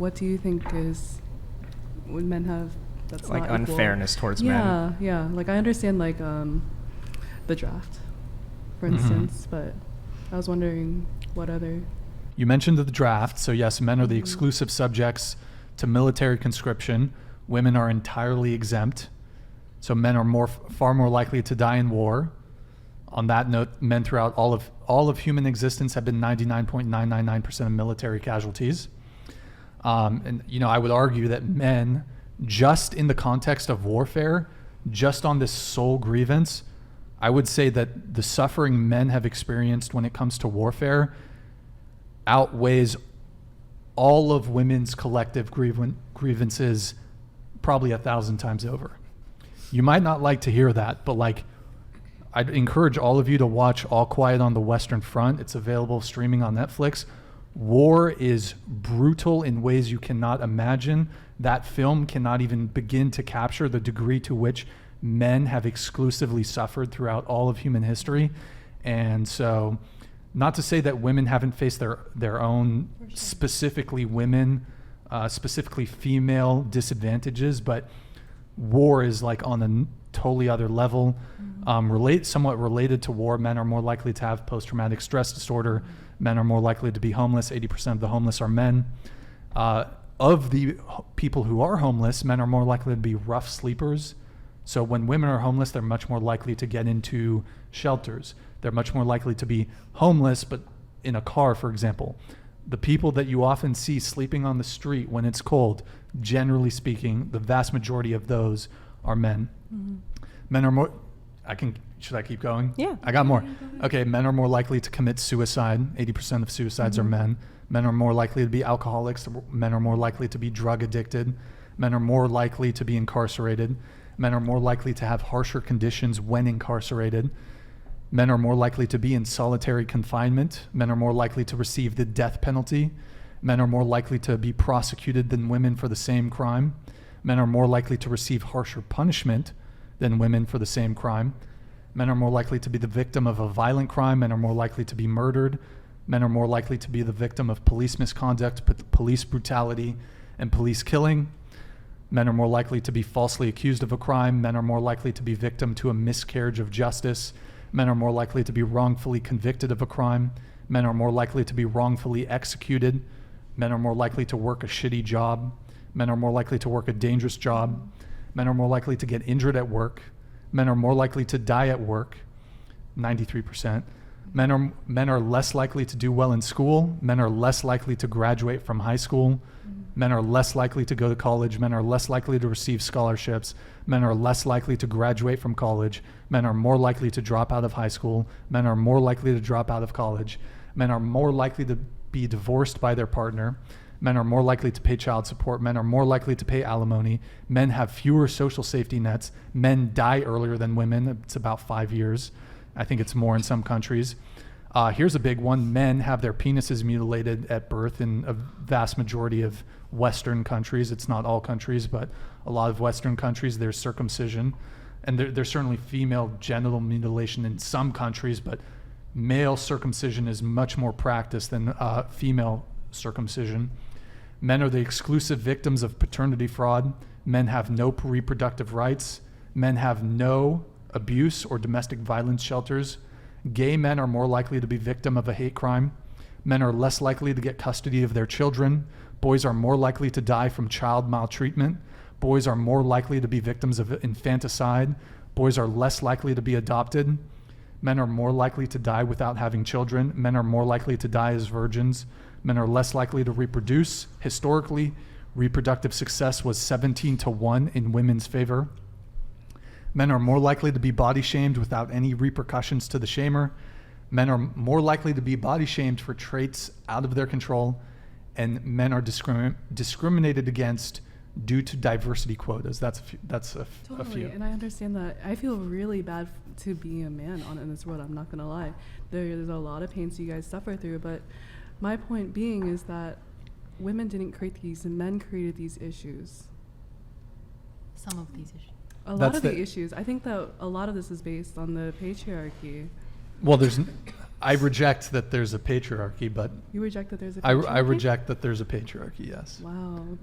what do you think is when men have that's like not unfairness equal? towards men? Yeah. Like I understand like the draft, for instance, but I was wondering what other. You mentioned the draft. So yes, men are the exclusive subjects to military conscription. Women are entirely exempt. So men are far more likely to die in war. On that note, men throughout all of human existence have been 99.999% of military casualties. And I would argue that men, just in the context of warfare, just on this sole grievance, I would say that the suffering men have experienced when it comes to warfare outweighs all of women's collective grievances probably 1,000 times over. You might not like to hear that, but like, I'd encourage all of you to watch All Quiet on the Western Front. It's available streaming on Netflix. War is brutal in ways you cannot imagine. That film cannot even begin to capture the degree to which men have exclusively suffered throughout all of human history. And so, not to say that women haven't faced their own, specifically women, specifically female disadvantages, but war is like on a totally other level. Somewhat related to war, men are more likely to have post-traumatic stress disorder. Men are more likely to be homeless. 80% of the homeless are men. Of the people who are homeless, men are more likely to be rough sleepers. So when women are homeless, they're much more likely to get into shelters. They're much more likely to be homeless, but in a car, for example. The people that you often see sleeping on the street when it's cold, generally speaking, the vast majority of those are men. Men are more, should I keep going? Yeah. I got more. Okay, men are more likely to commit suicide. 80% of suicides are men. Men are more likely to be alcoholics. Men are more likely to be drug addicted. Men are more likely to be incarcerated. Men are more likely to have harsher conditions when incarcerated. Men are more likely to be in solitary confinement. Men are more likely to receive the death penalty. Men are more likely to be prosecuted than women for the same crime. Men are more likely to receive harsher punishment than women for the same crime. Men are more likely to be the victim of a violent crime. Men are more likely to be murdered. Men are more likely to be the victim of police misconduct, police brutality, and police killing. Men are more likely to be falsely accused of a crime. Men are more likely to be victim to a miscarriage of justice. Men are more likely to be wrongfully convicted of a crime. Men are more likely to be wrongfully executed. Men are more likely to work a shitty job. Men are more likely to work a dangerous job. Men are more likely to get injured at work. Men are more likely to die at work, 93%. Men are less likely to do well in school. Men are less likely to graduate from high school. Men are less likely to go to college. Men are less likely to receive scholarships. Men are less likely to graduate from college. Men are more likely to drop out of high school. Men are more likely to drop out of college. Men are more likely to be divorced by their partner. Men are more likely to pay child support. Men are more likely to pay alimony. Men have fewer social safety nets. Men die earlier than women. It's about 5 years. I think it's more in some countries. Here's a big one. Men have their penises mutilated at birth in a vast majority of Western countries. It's not all countries, but a lot of Western countries, there's circumcision. And there's certainly female genital mutilation in some countries, but male circumcision is much more practiced than female circumcision. Men are the exclusive victims of paternity fraud. Men have no reproductive rights. Men have no abuse or domestic violence shelters. Gay men are more likely to be victim of a hate crime. Men are less likely to get custody of their children. Boys are more likely to die from child maltreatment. Boys are more likely to be victims of infanticide. Boys are less likely to be adopted. Men are more likely to die without having children. Men are more likely to die as virgins. Men are less likely to reproduce. Historically, reproductive success was 17-1 in women's favor. Men are more likely to be body shamed without any repercussions to the shamer. Men are more likely to be body shamed for traits out of their control. And men are discriminated against due to diversity quotas. That's a few. And I understand that. I feel really bad to be a man in this world. I'm not going to lie. There's a lot of pains you guys suffer through. But my point being is that women didn't create these, and men created these issues. Some of these issues. A lot of the issues. I think that a lot of this is based on the patriarchy. Well, I reject that there's a patriarchy, but You reject that there's a I patriarchy? reject that there's a patriarchy, yes. Wow.